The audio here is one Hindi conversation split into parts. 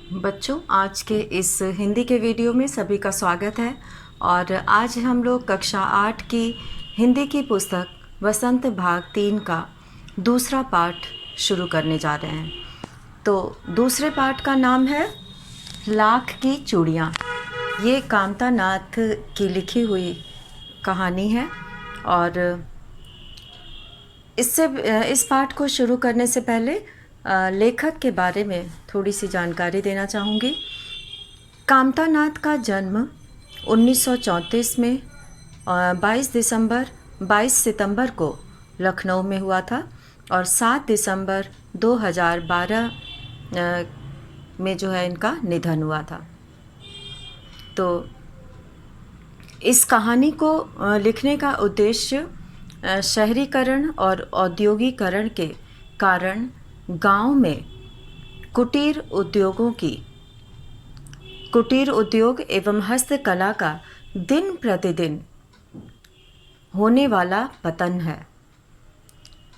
बच्चों, आज के इस हिंदी के वीडियो में सभी का स्वागत है। और आज हम लोग कक्षा 8 की हिंदी की पुस्तक वसंत भाग 3 का दूसरा पाठ शुरू करने जा रहे हैं। तो दूसरे पाठ का नाम है लाख की चूड़ियाँ। ये कामता नाथ की लिखी हुई कहानी है। और इस पाठ को शुरू करने से पहले लेखक के बारे में थोड़ी सी जानकारी देना चाहूँगी। कामता नाथ का जन्म 1934 में 22 सितंबर को लखनऊ में हुआ था और 7 दिसंबर 2012 में जो है इनका निधन हुआ था। तो इस कहानी को लिखने का उद्देश्य शहरीकरण और औद्योगिकरण के कारण गांव में कुटीर उद्योग एवं हस्तकला का दिन प्रतिदिन होने वाला पतन है।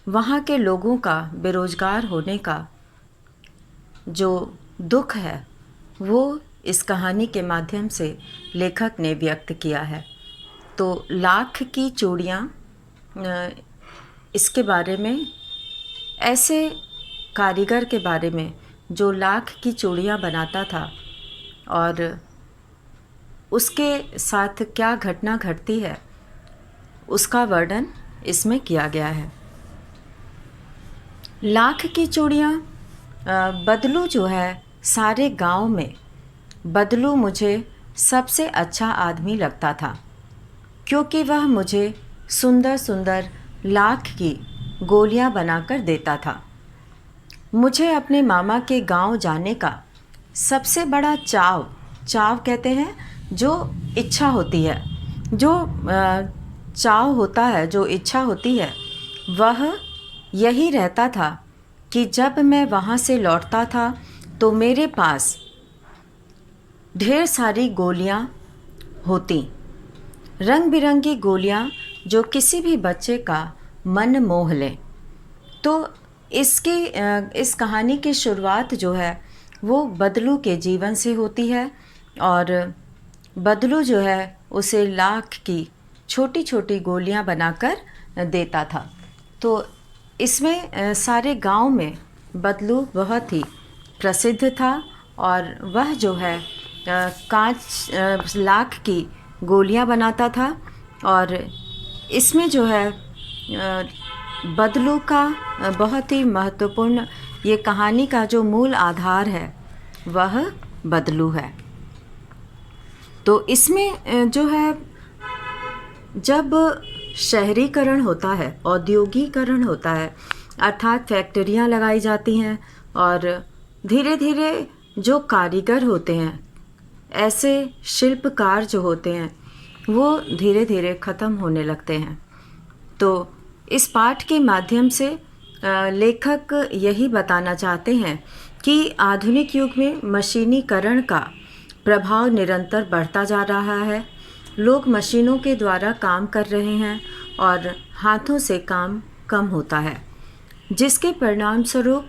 वहाँ के लोगों का बेरोजगार होने का जो दुख है वो इस कहानी के माध्यम से लेखक ने व्यक्त किया है। तो लाख की चूड़ियाँ, इसके बारे में, ऐसे कारीगर के बारे में जो लाख की चूड़ियाँ बनाता था और उसके साथ क्या घटना घटती है उसका वर्णन इसमें किया गया है। लाख की चूड़ियाँ, बदलू जो है सारे गांव में, बदलू मुझे सबसे अच्छा आदमी लगता था क्योंकि वह मुझे सुंदर सुंदर लाख की गोलियां बनाकर देता था। मुझे अपने मामा के गांव जाने का सबसे बड़ा चाव कहते हैं जो इच्छा होती है, जो चाव होता है, जो इच्छा होती है, वह यही रहता था कि जब मैं वहाँ से लौटता था तो मेरे पास ढेर सारी गोलियाँ होती, रंग बिरंगी गोलियाँ जो किसी भी बच्चे का मन मोह लें। तो इस कहानी की शुरुआत जो है वो बदलू के जीवन से होती है और बदलू जो है उसे लाख की छोटी छोटी गोलियां बनाकर देता था। तो इसमें सारे गांव में बदलू बहुत ही प्रसिद्ध था और वह जो है कांच लाख की गोलियां बनाता था। और इसमें जो है बदलू का बहुत ही महत्वपूर्ण, ये कहानी का जो मूल आधार है वह बदलू है। तो इसमें जो है जब शहरीकरण होता है, औद्योगिकरण होता है, अर्थात फैक्ट्रियाँ लगाई जाती हैं और धीरे धीरे जो कारीगर होते हैं, ऐसे शिल्पकार जो होते हैं, वो धीरे धीरे ख़त्म होने लगते हैं। तो इस पाठ के माध्यम से लेखक यही बताना चाहते हैं कि आधुनिक युग में मशीनीकरण का प्रभाव निरंतर बढ़ता जा रहा है। लोग मशीनों के द्वारा काम कर रहे हैं और हाथों से काम कम होता है, जिसके परिणाम स्वरूप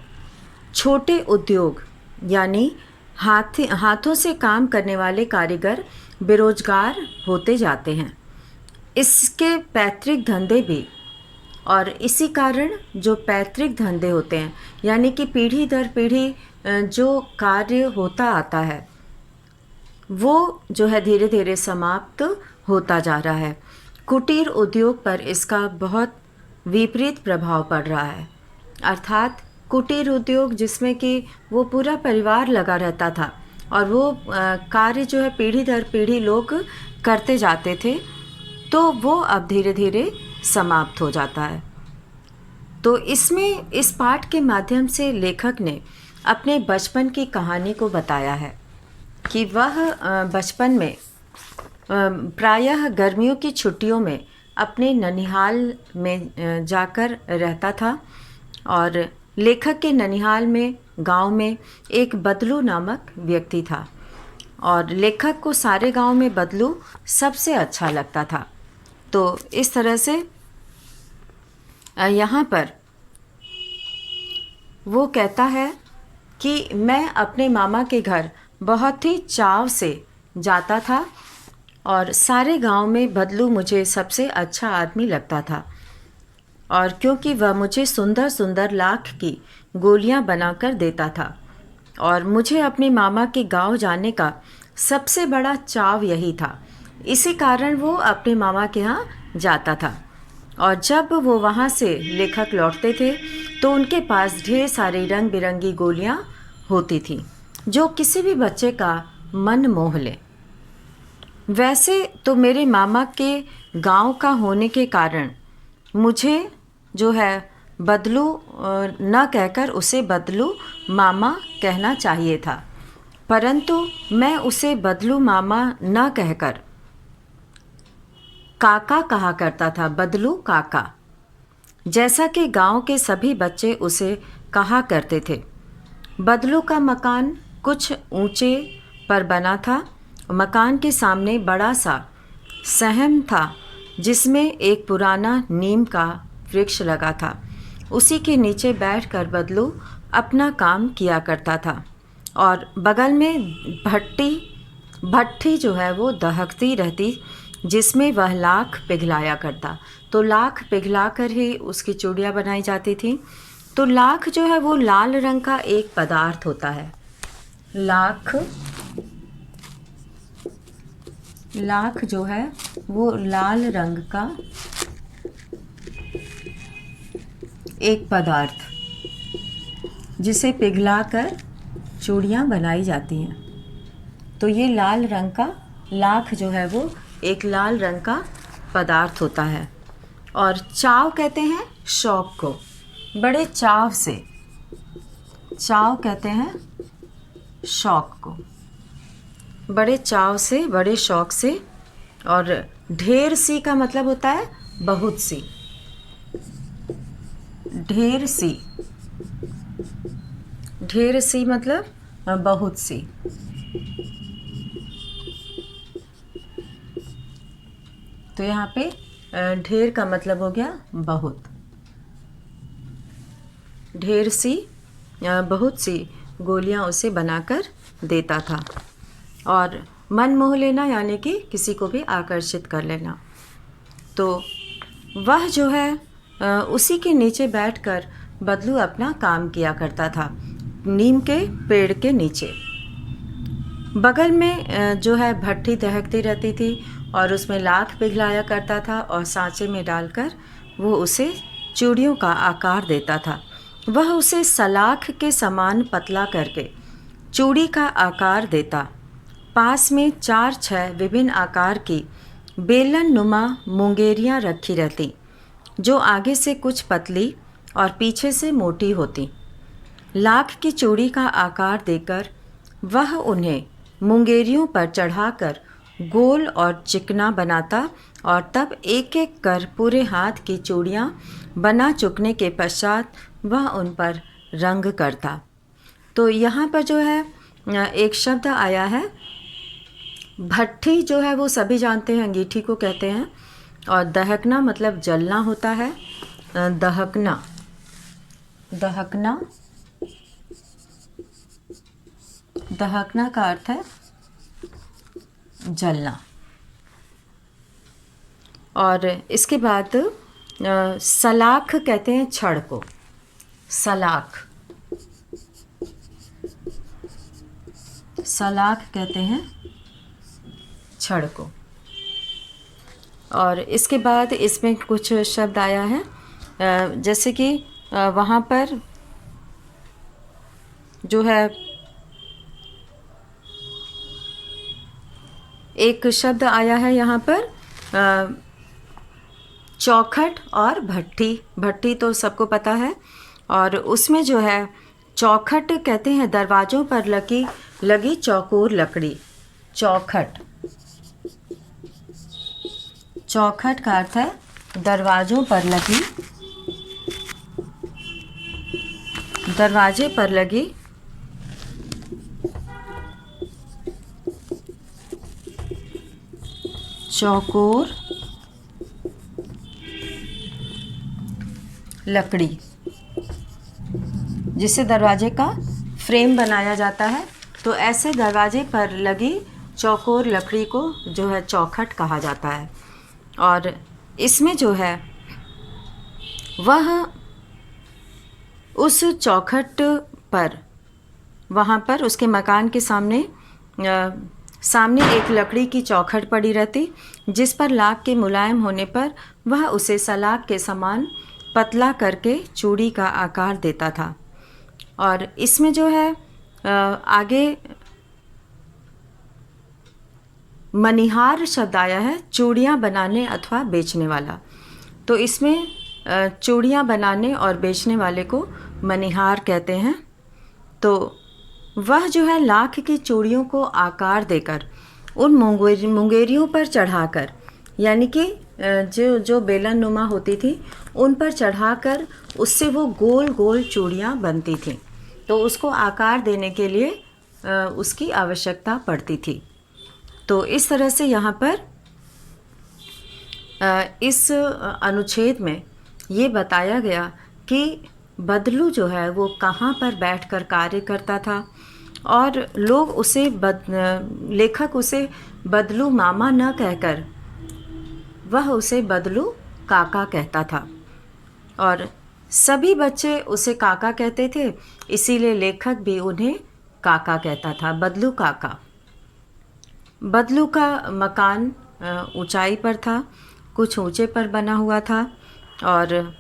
छोटे उद्योग यानी हाथों से काम करने वाले कारीगर बेरोजगार होते जाते हैं। इसके पैतृक धंधे भी, और इसी कारण जो पैतृक धंधे होते हैं यानी कि पीढ़ी दर पीढ़ी जो कार्य होता आता है वो जो है धीरे धीरे समाप्त होता जा रहा है। कुटीर उद्योग पर इसका बहुत विपरीत प्रभाव पड़ रहा है। अर्थात कुटीर उद्योग जिसमें कि वो पूरा परिवार लगा रहता था और वो कार्य जो है पीढ़ी दर पीढ़ी लोग करते जाते थे, तो वो अब धीरे धीरे समाप्त हो जाता है। तो इसमें इस पाठ के माध्यम से लेखक ने अपने बचपन की कहानी को बताया है कि वह बचपन में प्रायः गर्मियों की छुट्टियों में अपने ननिहाल में जाकर रहता था और लेखक के ननिहाल में गांव में एक बदलू नामक व्यक्ति था और लेखक को सारे गांव में बदलू सबसे अच्छा लगता था। तो इस तरह से यहाँ पर वो कहता है कि मैं अपने मामा के घर बहुत ही चाव से जाता था और सारे गांव में बदलू मुझे सबसे अच्छा आदमी लगता था। और क्योंकि वह मुझे सुंदर सुंदर लाख की गोलियां बनाकर देता था और मुझे अपने मामा के गांव जाने का सबसे बड़ा चाव यही था। इसी कारण वो अपने मामा के यहाँ जाता था और जब वो वहाँ से लेखक लौटते थे तो उनके पास ढेर सारी रंग बिरंगी गोलियाँ होती थीं जो किसी भी बच्चे का मन मोह ले। वैसे तो मेरे मामा के गांव का होने के कारण मुझे जो है बदलू न कहकर उसे बदलू मामा कहना चाहिए था, परंतु मैं उसे बदलू मामा न कहकर काका कहा करता था, बदलू काका, जैसा कि गांव के सभी बच्चे उसे कहा करते थे। बदलू का मकान कुछ ऊंचे पर बना था। मकान के सामने बड़ा सा सहन था जिसमें एक पुराना नीम का वृक्ष लगा था। उसी के नीचे बैठकर बदलू अपना काम किया करता था और बगल में भट्ठी जो है वो दहकती रहती जिसमें वह लाख पिघलाया करता। तो लाख पिघला कर ही उसकी चूड़ियाँ बनाई जाती थी। तो लाख जो है वो लाल रंग का एक पदार्थ होता है। लाख जो है वो लाल रंग का एक पदार्थ जिसे पिघलाकर चूड़ियाँ बनाई जाती हैं। तो ये लाल रंग का लाख जो है वो एक लाल रंग का पदार्थ होता है। और चाव कहते हैं शौक को, बड़े चाव से, चाव कहते हैं शौक को, बड़े चाव से, बड़े शौक से। और ढेर सी का मतलब होता है बहुत सी, ढेर सी, ढेर सी मतलब बहुत सी। तो यहाँ पे ढेर का मतलब हो गया बहुत, ढेर सी बहुत सी गोलियाँ उसे बनाकर देता था। और मन मोह लेना यानी कि किसी को भी आकर्षित कर लेना। तो वह जो है उसी के नीचे बैठकर बदलू अपना काम किया करता था, नीम के पेड़ के नीचे। बगल में जो है भट्ठी दहकती रहती थी और उसमें लाख पिघलाया करता था और सांचे में डालकर वो उसे चूड़ियों का आकार देता था। वह उसे सलाख के समान पतला करके चूड़ी का आकार देता। पास में 4-6 विभिन्न आकार की बेलन नुमा मुंगेरियाँ रखी रहती जो आगे से कुछ पतली और पीछे से मोटी होती। लाख की चूड़ी का आकार देकर वह उन्हें मुंगेरियों पर चढ़ाकर गोल और चिकना बनाता और तब एक एक कर पूरे हाथ की चूड़ियाँ बना चुकने के पश्चात वह उन पर रंग करता। तो यहाँ पर जो है एक शब्द आया है भट्ठी, जो है वो सभी जानते हैं, अंगीठी को कहते हैं। और दहकना मतलब जलना होता है। दहकना, दहकना, दहकना का अर्थ है जलना। और इसके बाद सलाख कहते हैं छड़ को, सलाख, सलाख कहते हैं छड़ को। और इसके बाद इसमें कुछ शब्द आया है जैसे कि वहाँ पर जो है एक शब्द आया है यहाँ पर चौखट और भट्ठी। भट्ठी तो सबको पता है। और उसमें जो है चौखट कहते हैं दरवाज़ों पर लगी चौकोर लकड़ी। चौखट, चौखट का अर्थ है दरवाज़ों पर लगी, दरवाजे पर लगी चौकोर लकड़ी जिससे दरवाजे का फ्रेम बनाया जाता है, तो ऐसे दरवाजे पर लगी चौकोर लकड़ी को जो है चौखट कहा जाता है। और इसमें जो है वह उस चौखट पर, वहाँ पर उसके मकान के सामने सामने एक लकड़ी की चौखट पड़ी रहती, जिस पर लाख के मुलायम होने पर वह उसे सलाख के समान पतला करके चूड़ी का आकार देता था। और इसमें जो है आगे मनिहार शब्द आया है, चूड़ियाँ बनाने अथवा बेचने वाला। तो इसमें चूड़ियाँ बनाने और बेचने वाले को मनिहार कहते हैं। तो वह जो है लाख की चूड़ियों को आकार देकर उन मुंगेरियों पर चढ़ाकर, यानी कि जो बेलन नुमा होती थी उन पर चढ़ाकर उससे वो गोल गोल चूड़ियाँ बनती थीं। तो उसको आकार देने के लिए उसकी आवश्यकता पड़ती थी। तो इस तरह से यहाँ पर इस अनुच्छेद में ये बताया गया कि बदलू जो है वो कहाँ पर बैठकर कार्य करता था, और लोग उसे लेखक उसे बदलू मामा न कहकर वह उसे बदलू काका कहता था। और सभी बच्चे उसे काका कहते थे, इसीलिए लेखक भी उन्हें काका कहता था, बदलू काका। बदलू का मकान ऊंचाई पर था, कुछ ऊंचे पर बना हुआ था, और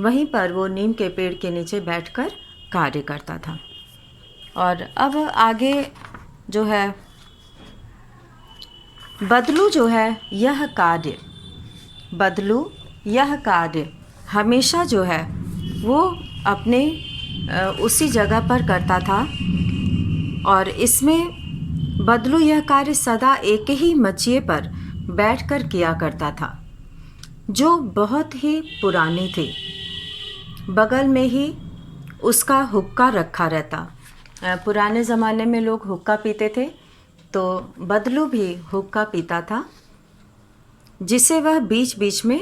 वहीं पर वो नीम के पेड़ के नीचे बैठकर कार्य करता था। और अब आगे जो है बदलू जो है यह कार्य, बदलू यह कार्य हमेशा जो है वो अपने उसी जगह पर करता था। और इसमें बदलू यह कार्य सदा एक ही मचिए पर बैठकर किया करता था, जो बहुत ही पुरानी थी। बगल में ही उसका हुक्का रखा रहता। पुराने ज़माने में लोग हुक्का पीते थे, तो बदलू भी हुक्का पीता था, जिसे वह बीच बीच में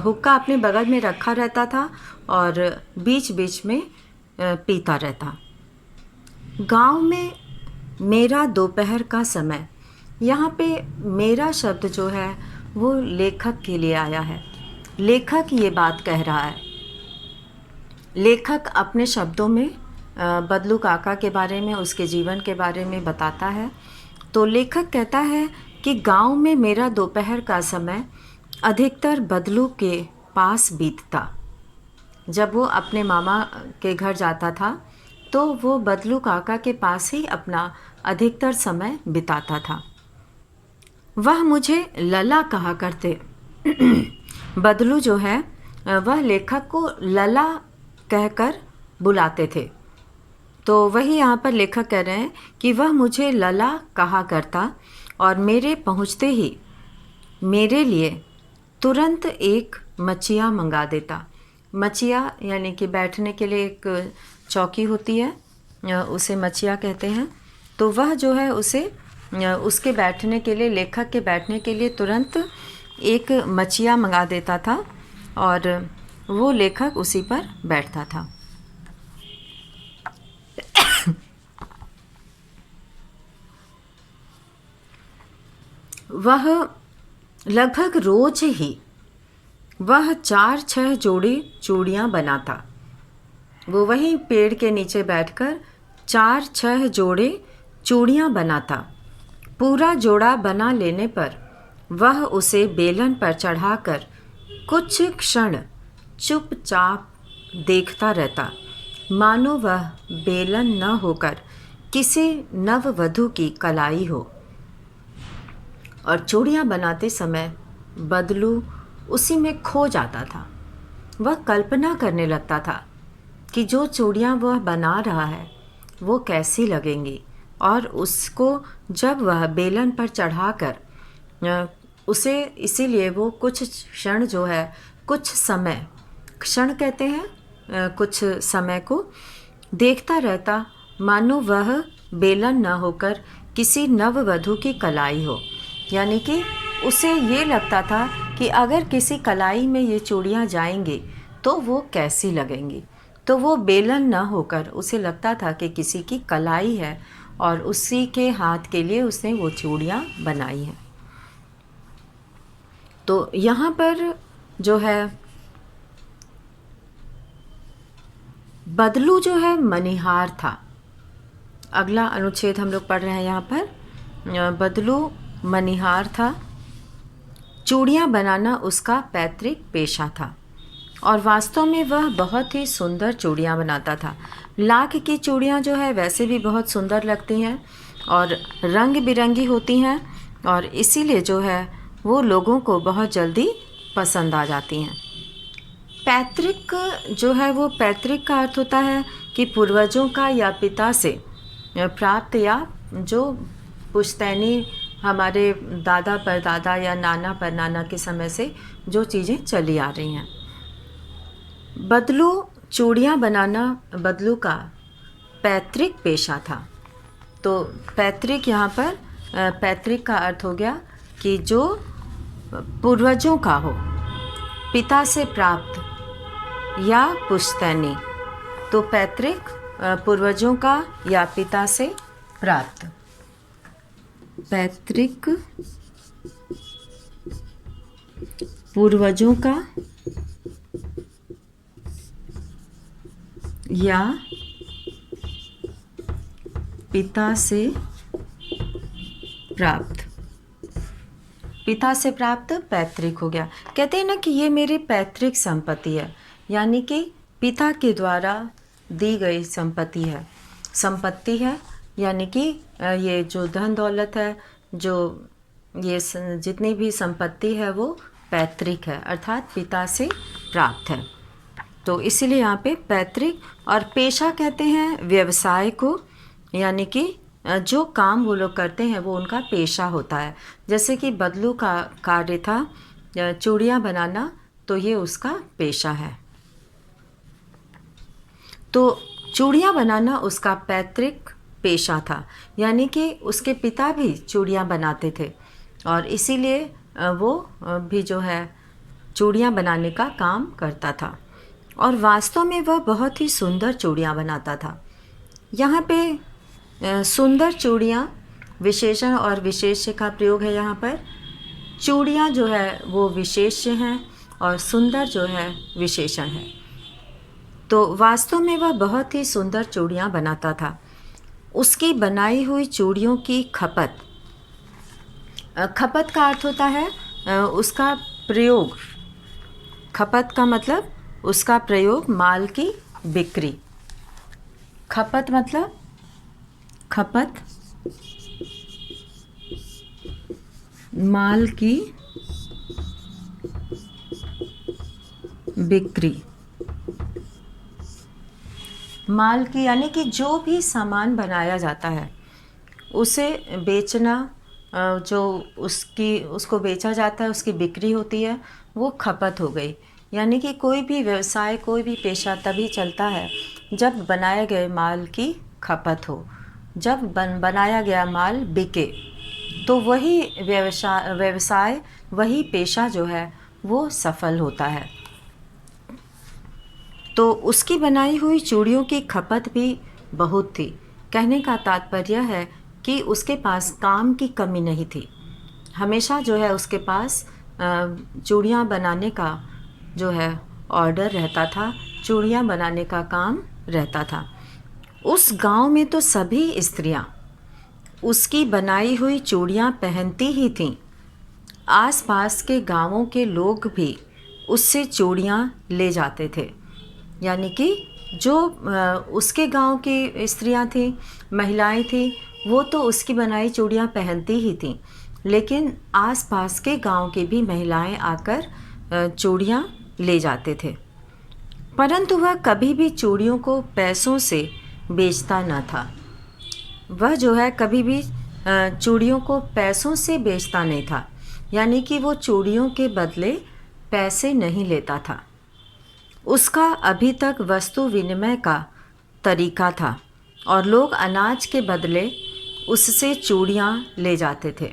हुक्का अपने बगल में रखा रहता था और बीच बीच में पीता रहता। गांव में मेरा दोपहर का समय, यहाँ पे मेरा शब्द जो है वो लेखक के लिए आया है। लेखक ये बात कह रहा है। लेखक अपने शब्दों में बदलू काका के बारे में, उसके जीवन के बारे में बताता है। तो लेखक कहता है कि गांव में मेरा दोपहर का समय अधिकतर बदलू के पास बीतता। जब वो अपने मामा के घर जाता था तो वो बदलू काका के पास ही अपना अधिकतर समय बिताता था। वह मुझे लला कहा करते। बदलू जो है वह लेखक को लला कहकर बुलाते थे। तो वही यहाँ पर लेखक कह रहे हैं कि वह मुझे लला कहा करता और मेरे पहुँचते ही मेरे लिए तुरंत एक मचिया मंगा देता। मचिया यानी कि बैठने के लिए एक चौकी होती है, उसे मचिया कहते हैं। तो वह जो है उसे उसके बैठने के लिए, लेखक के बैठने के लिए तुरंत एक मचिया मंगा देता था और वो लेखक उसी पर बैठता था। वह लगभग रोज ही वह 4-6 जोड़ी चूड़ियाँ बनाता। वो वहीं पेड़ के नीचे बैठकर 4-6 जोड़े चूड़ियाँ बनाता। पूरा जोड़ा बना लेने पर वह उसे बेलन पर चढ़ाकर कुछ क्षण चुपचाप देखता रहता, मानो वह बेलन न होकर किसी नववधू की कलाई हो। और चूड़ियाँ बनाते समय बदलू उसी में खो जाता था। वह कल्पना करने लगता था कि जो चूड़ियाँ वह बना रहा है वो कैसी लगेंगी, और उसको जब वह बेलन पर चढ़ाकर उसे, इसीलिए वो कुछ क्षण जो है, कुछ समय, क्षण कहते हैं कुछ समय को, देखता रहता मानो वह बेलन न होकर किसी नववधू की कलाई हो। यानी कि उसे ये लगता था कि अगर किसी कलाई में ये चूड़ियाँ जाएंगी तो वो कैसी लगेंगी। तो वो बेलन न होकर उसे लगता था कि किसी की कलाई है और उसी के हाथ के लिए उसने वो चूड़ियाँ बनाई हैं। तो यहाँ पर जो है बदलू जो है मणिहार था। अगला अनुच्छेद हम लोग पढ़ रहे हैं यहाँ पर। बदलू मणिहार था। चूड़ियाँ बनाना उसका पैतृक पेशा था और वास्तव में वह बहुत ही सुंदर चूड़ियाँ बनाता था। लाख की चूड़ियाँ जो है वैसे भी बहुत सुंदर लगती हैं और रंग बिरंगी होती हैं और इसीलिए जो है वो लोगों को बहुत जल्दी पसंद आ जाती हैं। पैतृक जो है वो पैतृक का अर्थ होता है कि पूर्वजों का या पिता से प्राप्त या जो पुश्तैनी हमारे दादा परदादा या नाना परनाना के समय से जो चीज़ें चली आ रही हैं। बदलू चूड़ियाँ बनाना बदलू का पैतृक पेशा था। तो पैतृक यहाँ पर पैतृक का अर्थ हो गया कि जो पूर्वजों का हो, पिता से प्राप्त या पुश्तैनी। तो पैतृक पूर्वजों का या पिता से प्राप्त। पैतृक पूर्वजों का या पिता से प्राप्त। पिता से प्राप्त पैतृक हो गया। कहते हैं ना कि ये मेरी पैतृक संपत्ति है, यानी कि पिता के द्वारा दी गई संपत्ति है, यानी कि ये जो धन दौलत है, जो ये जितनी भी संपत्ति है वो पैतृक है, अर्थात पिता से प्राप्त है। तो इसीलिए यहाँ पे पैतृक। और पेशा कहते हैं व्यवसाय को, यानी कि जो काम वो लोग करते हैं वो उनका पेशा होता है। जैसे कि बदलू का कार्य था चूड़ियाँ बनाना, तो ये उसका पेशा है। तो चूड़ियाँ बनाना उसका पैतृक पेशा था, यानी कि उसके पिता भी चूड़ियाँ बनाते थे और इसीलिए वो भी जो है चूड़ियाँ बनाने का काम करता था और वास्तव में वह बहुत ही सुंदर चूड़ियाँ बनाता था। यहाँ पे सुंदर चूड़ियाँ विशेषण और विशेष्य का प्रयोग है। यहाँ पर चूड़ियाँ जो है वो विशेष्य हैं और सुंदर जो है विशेषण है। तो वास्तव में वह बहुत ही सुंदर चूड़ियाँ बनाता था। उसकी बनाई हुई चूड़ियों की खपत का अर्थ होता है उसका प्रयोग। खपत का मतलब उसका प्रयोग, माल की बिक्री। खपत मतलब माल की बिक्री। माल की यानी कि जो भी सामान बनाया जाता है उसे बेचना, जो उसको बेचा जाता है, उसकी बिक्री होती है, वो खपत हो गई। यानी कि कोई भी व्यवसाय, कोई भी पेशा तभी चलता है जब बनाए गए माल की खपत हो। जब बनाया गया माल बिके तो वही व्यवसाय, वही पेशा जो है वो सफल होता है। तो उसकी बनाई हुई चूड़ियों की खपत भी बहुत थी। कहने का तात्पर्य है कि उसके पास काम की कमी नहीं थी। हमेशा जो है उसके पास चूड़ियाँ बनाने का जो है ऑर्डर रहता था, चूड़ियाँ बनाने का काम रहता था। उस गांव में तो सभी स्त्रियाँ उसकी बनाई हुई चूड़ियाँ पहनती ही थीं। आसपास के गांवों के लोग भी उससे चूड़ियाँ ले जाते थे। यानी कि जो उसके गांव की स्त्रियां थीं, महिलाएं थीं, वो तो उसकी बनाई चूड़ियाँ पहनती ही थीं, लेकिन आसपास के गांव की भी महिलाएं आकर चूड़ियाँ ले जाते थे। परंतु वह कभी भी चूड़ियों को पैसों से बेचता न था। वह जो है कभी भी चूड़ियों को पैसों से बेचता नहीं था, यानी कि वो चूड़ियों के बदले पैसे नहीं लेता था। उसका अभी तक वस्तु विनिमय का तरीका था और लोग अनाज के बदले उससे चूड़ियाँ ले जाते थे।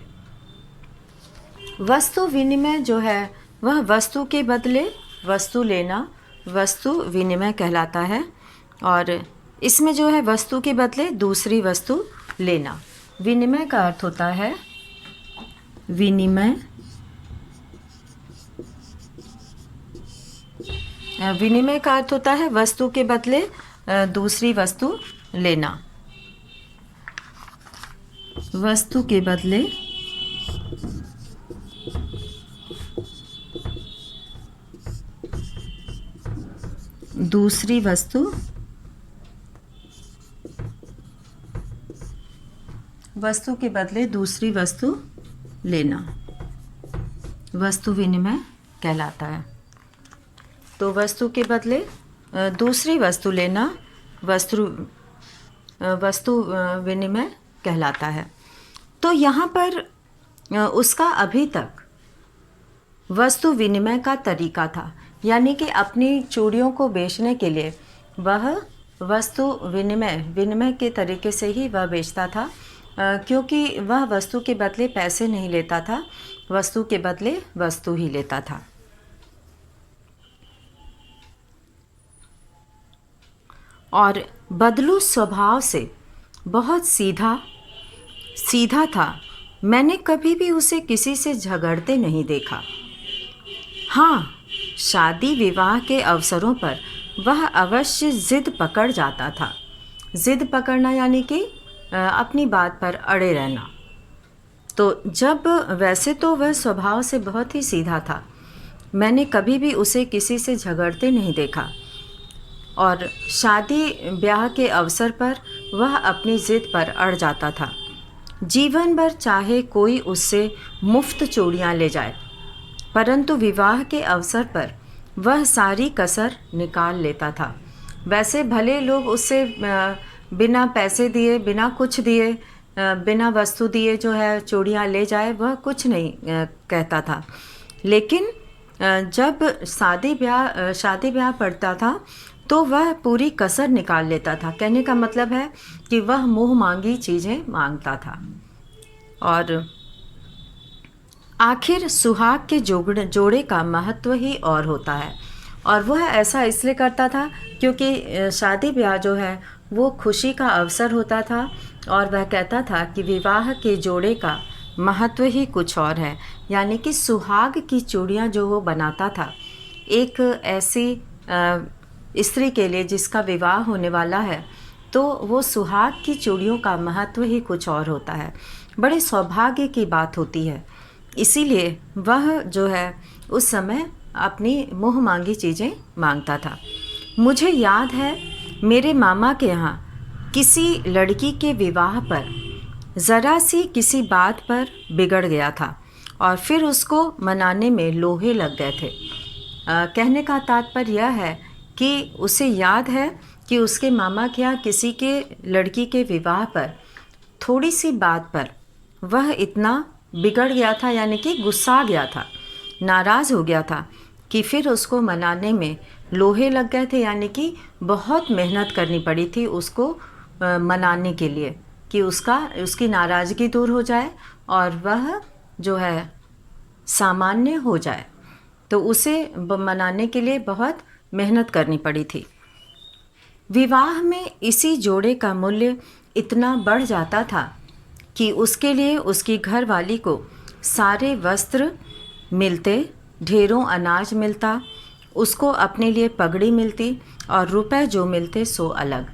वस्तु विनिमय जो है वह वस्तु के बदले वस्तु लेना वस्तु विनिमय कहलाता है। और इसमें जो है वस्तु के बदले दूसरी वस्तु लेना। विनिमय का अर्थ होता है विनिमय। विनिमय का अर्थ होता है वस्तु के बदले दूसरी वस्तु लेना। वस्तु के बदले दूसरी वस्तु, वस्तु के बदले दूसरी वस्तु लेना, वस्तु विनिमय कहलाता है। तो वस्तु के बदले दूसरी वस्तु लेना वस्तु विनिमय कहलाता है। तो यहाँ पर उसका अभी तक वस्तु विनिमय का तरीका था, यानी कि अपनी चूड़ियों को बेचने के लिए वह वस्तु विनिमय के तरीके से ही वह बेचता था, क्योंकि वह वस्तु के बदले पैसे नहीं लेता था, वस्तु के बदले वस्तु ही लेता था। और बदलू स्वभाव से बहुत सीधा था। मैंने कभी भी उसे किसी से झगड़ते नहीं देखा। हाँ, शादी विवाह के अवसरों पर वह अवश्य ज़िद पकड़ जाता था। ज़िद पकड़ना यानी कि अपनी बात पर अड़े रहना। तो वैसे तो वह स्वभाव से बहुत ही सीधा था। मैंने कभी भी उसे किसी से झगड़ते नहीं देखा। और शादी ब्याह के अवसर पर वह अपनी ज़िद पर अड़ जाता था। जीवन भर चाहे कोई उससे मुफ्त चूड़ियाँ ले जाए, परंतु विवाह के अवसर पर वह सारी कसर निकाल लेता था। वैसे भले लोग उससे बिना पैसे दिए, बिना कुछ दिए, बिना वस्तु दिए जो है चूड़ियाँ ले जाए, वह कुछ नहीं कहता था। लेकिन जब शादी ब्याह पड़ता था तो वह पूरी कसर निकाल लेता था। कहने का मतलब है कि वह मुँह मांगी चीज़ें मांगता था। और आखिर सुहाग के जोड़े का महत्व ही और होता है। और वह ऐसा इसलिए करता था क्योंकि शादी ब्याह जो है वो खुशी का अवसर होता था, और वह कहता था कि विवाह के जोड़े का महत्व ही कुछ और है। यानी कि सुहाग की चूड़ियाँ जो वो बनाता था, एक ऐसी स्त्री के लिए जिसका विवाह होने वाला है, तो वो सुहाग की चूड़ियों का महत्व ही कुछ और होता है। बड़े सौभाग्य की बात होती है। इसीलिए वह जो है उस समय अपनी मुँह मांगी चीज़ें मांगता था। मुझे याद है मेरे मामा के यहाँ किसी लड़की के विवाह पर ज़रा सी किसी बात पर बिगड़ गया था, और फिर उसको मनाने में लोहे लग गए थे। कहने का तात्पर्य यह है कि उसे याद है कि उसके मामा के यहाँ किसी के लड़की के विवाह पर थोड़ी सी बात पर वह इतना बिगड़ गया था, यानी कि गुस्सा गया था, नाराज़ हो गया था, कि फिर उसको मनाने में लोहे लग गए थे। यानी कि बहुत मेहनत करनी पड़ी थी उसको मनाने के लिए कि उसकी नाराज़गी दूर हो जाए और वह जो है सामान्य हो जाए। तो उसे मनाने के लिए बहुत मेहनत करनी पड़ी थी। विवाह में इसी जोड़े का मूल्य इतना बढ़ जाता था कि उसके लिए उसकी घरवाली को सारे वस्त्र मिलते, ढेरों अनाज मिलता, उसको अपने लिए पगड़ी मिलती और रुपए जो मिलते सो अलग।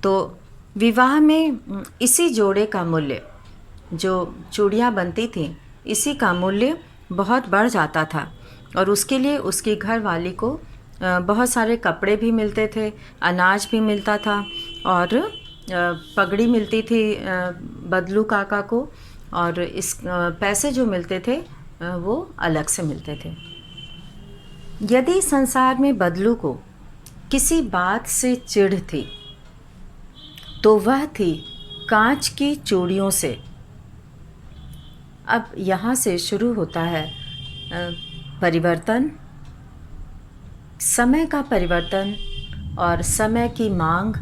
तो विवाह में इसी जोड़े का मूल्य, जो चूड़ियाँ बनती थीं, इसी का मूल्य बहुत बढ़ जाता था। और उसके लिए उसकी घरवाली को बहुत सारे कपड़े भी मिलते थे, अनाज भी मिलता था, और पगड़ी मिलती थी बदलू काका को, और इस पैसे जो मिलते थे वो अलग से मिलते थे। यदि संसार में बदलू को किसी बात से चिढ़ थी तो वह थी कांच की चूड़ियों से। अब यहाँ से शुरू होता है परिवर्तन, समय का परिवर्तन, और समय की मांग,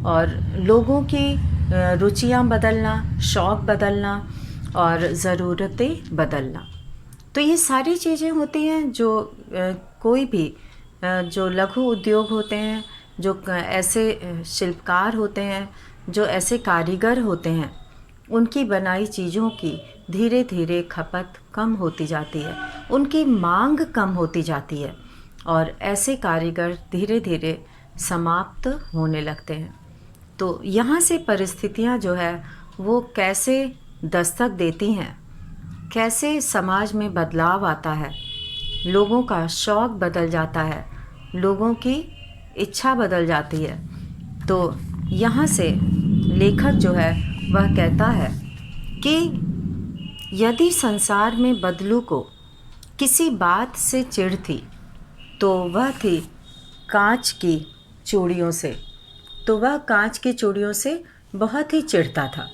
और लोगों की रुचियाँ बदलना, शौक़ बदलना, और ज़रूरतें बदलना। तो ये सारी चीज़ें होती हैं जो कोई भी जो लघु उद्योग होते हैं जो ऐसे शिल्पकार होते हैं, जो ऐसे कारीगर होते हैं, उनकी बनाई चीज़ों की धीरे धीरे खपत कम होती जाती है, उनकी मांग कम होती जाती है और ऐसे कारीगर धीरे धीरे समाप्त होने लगते हैं। तो यहाँ से परिस्थितियाँ जो है वो कैसे दस्तक देती हैं, कैसे समाज में बदलाव आता है, लोगों का शौक़ बदल जाता है, लोगों की इच्छा बदल जाती है। तो यहाँ से लेखक जो है वह कहता है कि यदि संसार में बदलू को किसी बात से चिढ़ थी तो वह थी कांच की चूड़ियों से। तो वह कांच की चूड़ियों से बहुत ही चिढ़ता था।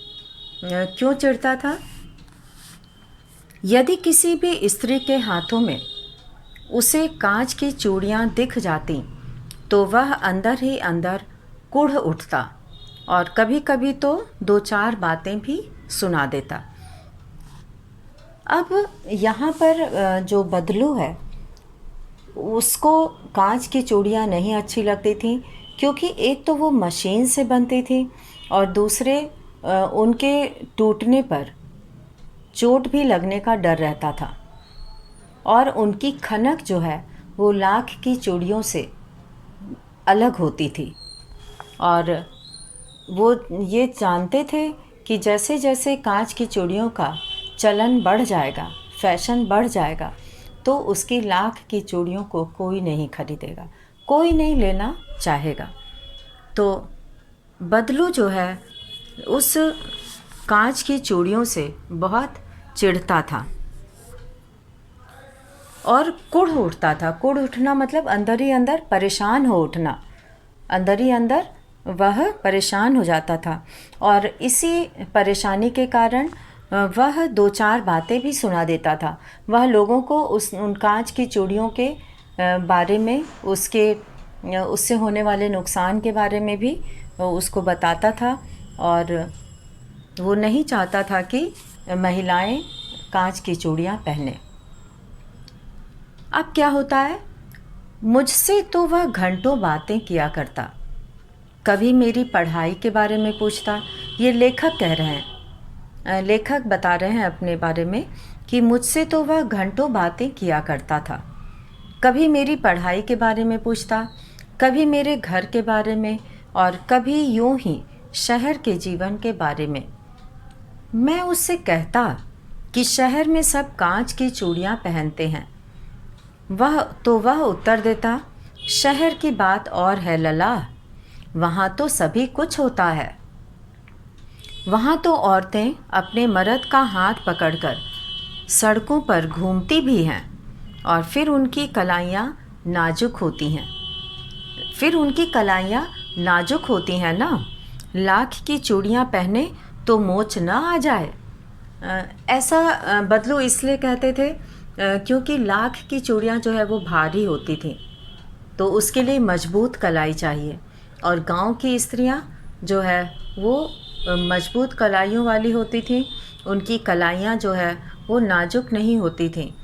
क्यों चिढ़ता था? यदि किसी भी स्त्री के हाथों में उसे कांच की चूड़ियाँ दिख जाती तो वह अंदर ही अंदर कुढ़ उठता और कभी कभी तो दो चार बातें भी सुना देता। अब यहाँ पर जो बदलू है उसको कांच की चूड़ियाँ नहीं अच्छी लगती थी, क्योंकि एक तो वो मशीन से बनती थी और दूसरे उनके टूटने पर चोट भी लगने का डर रहता था और उनकी खनक जो है वो लाख की चूड़ियों से अलग होती थी। और वो ये जानते थे कि जैसे जैसे कांच की चूड़ियों का चलन बढ़ जाएगा, फैशन बढ़ जाएगा, तो उसकी लाख की चूड़ियों को कोई नहीं खरीदेगा, कोई नहीं लेना चाहेगा। तो बदलू जो है उस कांच की चूड़ियों से बहुत चिढ़ता था और कुढ़ उठता था। कुढ़ उठना मतलब अंदर ही अंदर परेशान हो उठना, अंदर ही अंदर वह परेशान हो जाता था और इसी परेशानी के कारण वह दो चार बातें भी सुना देता था। वह लोगों को उन कांच की चूड़ियों के बारे में, उससे होने वाले नुकसान के बारे में भी उसको बताता था और वो नहीं चाहता था कि महिलाएं कांच की चूड़ियाँ पहने। अब क्या होता है, मुझसे तो वह घंटों बातें किया करता, कभी मेरी पढ़ाई के बारे में पूछता। ये लेखक कह रहे हैं, लेखक बता रहे हैं अपने बारे में कि मुझसे तो वह घंटों बातें किया करता था, कभी मेरी पढ़ाई के बारे में पूछता, कभी मेरे घर के बारे में और कभी यूं ही शहर के जीवन के बारे में। मैं उससे कहता कि शहर में सब कांच की चूड़ियाँ पहनते हैं। वह उत्तर देता, शहर की बात और है लला, वहाँ तो सभी कुछ होता है। वहाँ तो औरतें अपने मर्द का हाथ पकड़कर सड़कों पर घूमती भी हैं और फिर उनकी कलाइयाँ नाजुक होती हैं। ना, लाख की चूड़ियाँ पहने तो मोच ना आ जाए। ऐसा बदलू इसलिए कहते थे क्योंकि लाख की चूड़ियाँ जो है वो भारी होती थी, तो उसके लिए मजबूत कलाई चाहिए और गांव की स्त्रियाँ जो है वो मजबूत कलाइयों वाली होती थी, उनकी कलाइयाँ जो है वो नाजुक नहीं होती थी।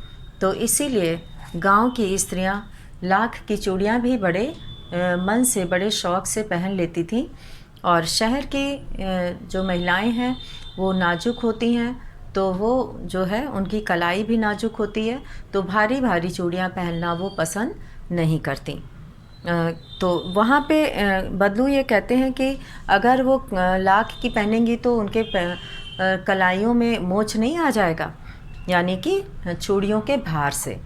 तो इसीलिए गांव की स्त्रियाँ लाख की चूड़ियाँ भी बड़े मन से, बड़े शौक़ से पहन लेती थी और शहर की जो महिलाएं हैं वो नाजुक होती हैं, तो वो जो है उनकी कलाई भी नाजुक होती है, तो भारी भारी चूड़ियाँ पहनना वो पसंद नहीं करती। तो वहाँ पे बदलू ये कहते हैं कि अगर वो लाख की पहनेंगी तो उनके कलाइयों में मोच नहीं आ जाएगा, यानी कि चूड़ियों के भार से।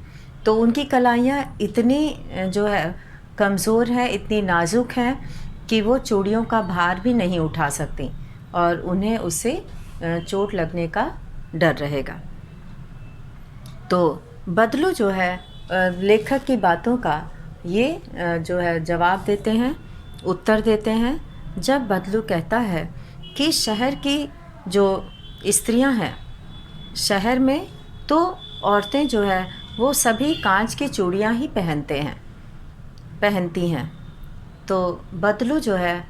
तो उनकी कलाइयाँ इतनी जो है कमज़ोर है, इतनी नाजुक हैं कि वो चूड़ियों का भार भी नहीं उठा सकती और उन्हें उससे चोट लगने का डर रहेगा। तो बदलू जो है लेखक की बातों का ये जो है जवाब देते हैं, उत्तर देते हैं, जब बदलू कहता है कि शहर की जो स्त्रियां हैं, शहर में तो औरतें जो है वो सभी कांच की चूड़ियां ही पहनती हैं। तो बदलू जो है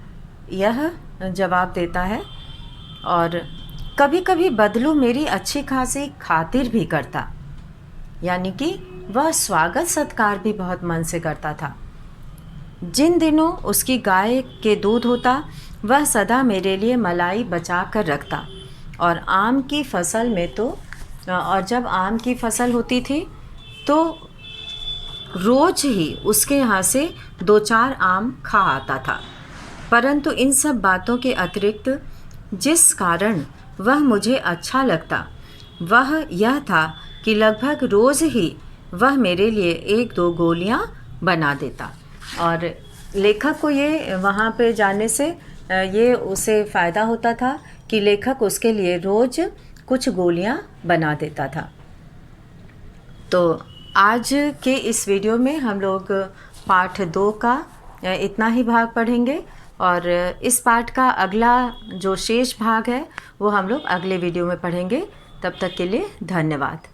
यह जवाब देता है और कभी कभी बदलू मेरी अच्छी खासी खातिर भी करता, यानी कि वह स्वागत सत्कार भी बहुत मन से करता था। जिन दिनों उसकी गाय के दूध होता वह सदा मेरे लिए मलाई बचा कर रखता। और आम की फसल में तो और जब आम की फसल होती थी तो रोज़ ही उसके यहाँ से 2-4 आम खा आता था। परंतु इन सब बातों के अतिरिक्त जिस कारण वह मुझे अच्छा लगता वह यह था कि लगभग रोज़ ही वह मेरे लिए 1-2 गोलियां बना देता। और लेखक को ये वहाँ पे जाने से ये उसे फ़ायदा होता था कि लेखक उसके लिए रोज़ कुछ गोलियां बना देता था। तो आज के इस वीडियो में हम लोग पाठ 2 का इतना ही भाग पढ़ेंगे और इस पाठ का अगला जो शेष भाग है वो हम लोग अगले वीडियो में पढ़ेंगे। तब तक के लिए धन्यवाद।